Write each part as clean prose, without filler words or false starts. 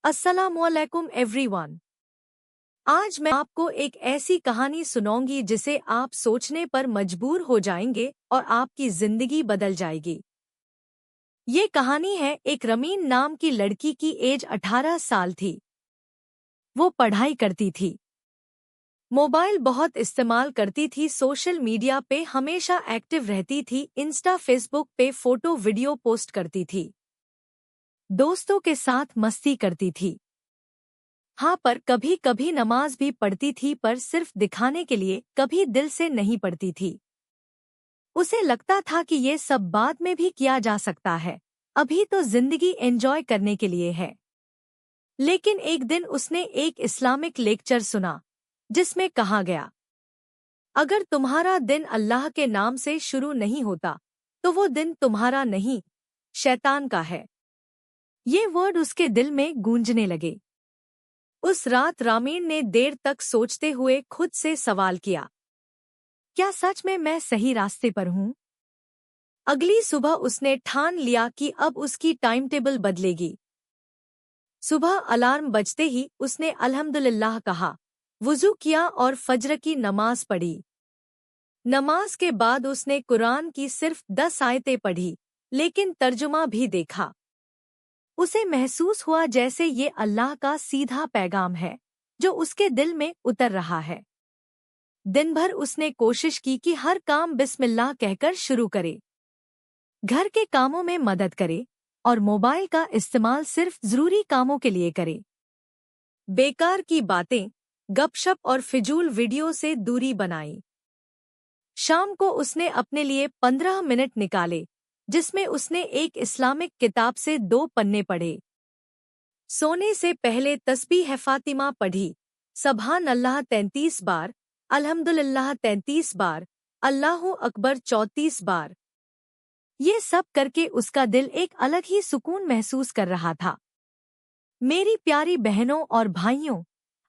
अस्सलामुअलैकुम एवरीवन। आज मैं आपको एक ऐसी कहानी सुनाऊंगी जिसे आप सोचने पर मजबूर हो जाएंगे और आपकी जिंदगी बदल जाएगी। ये कहानी है एक रमीन नाम की लड़की की। एज 18 साल थी। वो पढ़ाई करती थी, मोबाइल बहुत इस्तेमाल करती थी, सोशल मीडिया पे हमेशा एक्टिव रहती थी, इंस्टा फेसबुक पे फोटो वीडियो पोस्ट करती थी, दोस्तों के साथ मस्ती करती थी। हाँ, पर कभी कभी नमाज भी पढ़ती थी, पर सिर्फ दिखाने के लिए, कभी दिल से नहीं पढ़ती थी। उसे लगता था कि ये सब बाद में भी किया जा सकता है, अभी तो जिंदगी एंजॉय करने के लिए है। लेकिन एक दिन उसने एक इस्लामिक लेक्चर सुना जिसमें कहा गया, अगर तुम्हारा दिन अल्लाह के नाम से शुरू नहीं होता तो वो दिन तुम्हारा नहीं, शैतान का है। ये वर्ड उसके दिल में गूंजने लगे। उस रात रामीन ने देर तक सोचते हुए खुद से सवाल किया, क्या सच में मैं सही रास्ते पर हूँ? अगली सुबह उसने ठान लिया कि अब उसकी टाइम टेबल बदलेगी। सुबह अलार्म बजते ही उसने अल्हम्दुलिल्लाह कहा, वुजू किया और फज्र की नमाज पढ़ी। नमाज के बाद उसने कुरान की सिर्फ 10 आयतें पढ़ी, लेकिन तर्जुमा भी देखा। उसे महसूस हुआ जैसे ये अल्लाह का सीधा पैगाम है जो उसके दिल में उतर रहा है। दिन भर उसने कोशिश की कि हर काम बिस्मिल्लाह कहकर शुरू करे, घर के कामों में मदद करे और मोबाइल का इस्तेमाल सिर्फ जरूरी कामों के लिए करे। बेकार की बातें, गपशप और फिजूल वीडियो से दूरी बनाई। शाम को उसने अपने लिए 15 मिनट निकाले, जिसमें उसने एक इस्लामिक किताब से 2 पन्ने पढ़े। सोने से पहले तस्बीह फातिमा पढ़ी, सुभान अल्लाह 33 बार, अल्हम्दुलिल्लाह 33 बार, अल्लाहु अकबर 34 बार। ये सब करके उसका दिल एक अलग ही सुकून महसूस कर रहा था। मेरी प्यारी बहनों और भाइयों,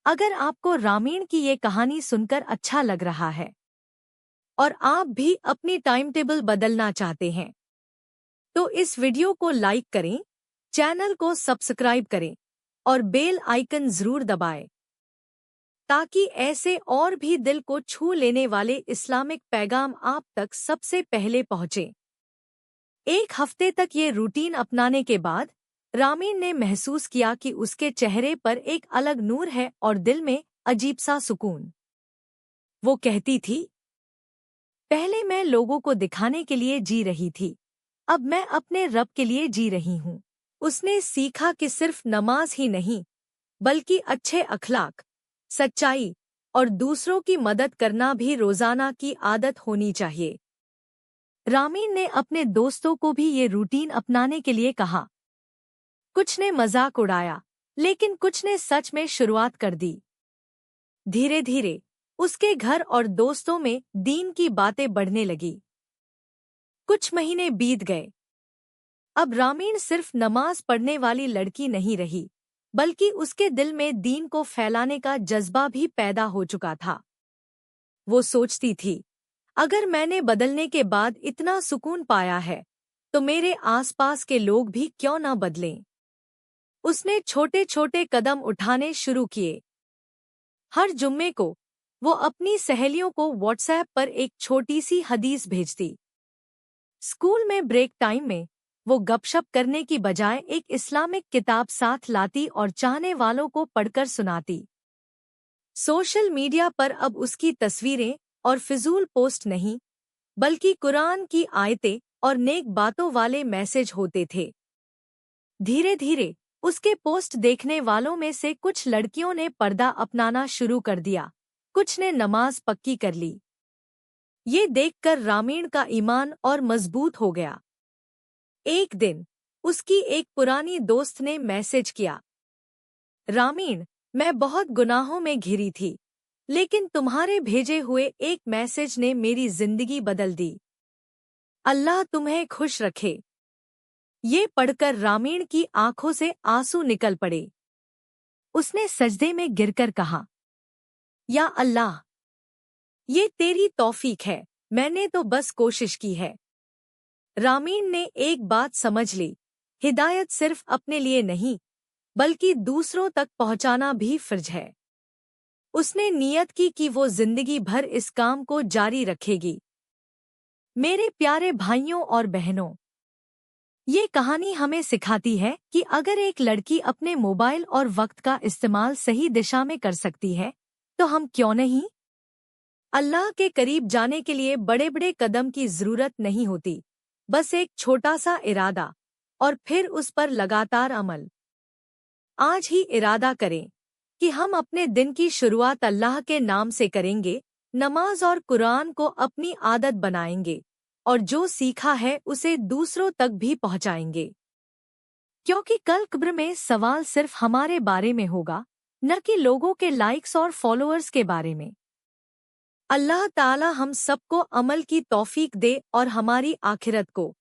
अगर आपको रामीन की ये कहानी सुनकर अच्छा लग रहा है और आप भी अपनी टाइम टेबल बदलना चाहते हैं, तो इस वीडियो को लाइक करें, चैनल को सब्सक्राइब करें और बेल आइकन जरूर दबाएं, ताकि ऐसे और भी दिल को छू लेने वाले इस्लामिक पैगाम आप तक सबसे पहले पहुंचे। एक हफ्ते तक ये रूटीन अपनाने के बाद रामीन ने महसूस किया कि उसके चेहरे पर एक अलग नूर है और दिल में अजीब सा सुकून। वो कहती थी, पहले मैं लोगों को दिखाने के लिए जी रही थी, अब मैं अपने रब के लिए जी रही हूँ। उसने सीखा कि सिर्फ नमाज ही नहीं, बल्कि अच्छे अखलाक, सच्चाई और दूसरों की मदद करना भी रोजाना की आदत होनी चाहिए। रामीन ने अपने दोस्तों को भी ये रूटीन अपनाने के लिए कहा। कुछ ने मजाक उड़ाया, लेकिन कुछ ने सच में शुरुआत कर दी। धीरे धीरे उसके घर और दोस्तों में दीन की बातें बढ़ने लगी। कुछ महीने बीत गए। अब रामीन सिर्फ नमाज पढ़ने वाली लड़की नहीं रही, बल्कि उसके दिल में दीन को फैलाने का जज्बा भी पैदा हो चुका था। वो सोचती थी, अगर मैंने बदलने के बाद इतना सुकून पाया है, तो मेरे आसपास के लोग भी क्यों न बदलें। उसने छोटे छोटे कदम उठाने शुरू किए। हर जुम्मे को वो अपनी सहेलियों को व्हाट्सएप पर एक छोटी सी हदीस भेजती। स्कूल में ब्रेक टाइम में वो गपशप करने की बजाय एक इस्लामिक किताब साथ लाती और चाहने वालों को पढ़कर सुनाती। सोशल मीडिया पर अब उसकी तस्वीरें और फिजूल पोस्ट नहीं, बल्कि कुरान की आयतें और नेक बातों वाले मैसेज होते थे। धीरे धीरे उसके पोस्ट देखने वालों में से कुछ लड़कियों ने पर्दा अपनाना शुरू कर दिया, कुछ ने नमाज पक्की कर ली। ये देखकर रामीन का ईमान और मजबूत हो गया। एक दिन उसकी एक पुरानी दोस्त ने मैसेज किया, रामीन, मैं बहुत गुनाहों में घिरी थी, लेकिन तुम्हारे भेजे हुए एक मैसेज ने मेरी जिंदगी बदल दी। अल्लाह तुम्हें खुश रखे। ये पढ़कर रामीन की आंखों से आंसू निकल पड़े। उसने सजदे में गिरकर कहा, या अल्लाह, ये तेरी तौफीक है, मैंने तो बस कोशिश की है। रामीन ने एक बात समझ ली, हिदायत सिर्फ अपने लिए नहीं, बल्कि दूसरों तक पहुंचाना भी फर्ज है। उसने नियत की कि वो जिंदगी भर इस काम को जारी रखेगी। मेरे प्यारे भाइयों और बहनों, ये कहानी हमें सिखाती है कि अगर एक लड़की अपने मोबाइल और वक्त का इस्तेमाल सही दिशा में कर सकती है, तो हम क्यों नहीं? अल्लाह के करीब जाने के लिए बड़े बड़े कदम की जरूरत नहीं होती, बस एक छोटा सा इरादा और फिर उस पर लगातार अमल। आज ही इरादा करें कि हम अपने दिन की शुरुआत अल्लाह के नाम से करेंगे, नमाज और कुरान को अपनी आदत बनाएंगे और जो सीखा है उसे दूसरों तक भी पहुंचाएंगे। क्योंकि कल कब्र में सवाल सिर्फ हमारे बारे में होगा, न कि लोगों के लाइक्स और फॉलोअर्स के बारे में। अल्लाह ताला हम सबको अमल की तौफीक दे और हमारी आखिरत को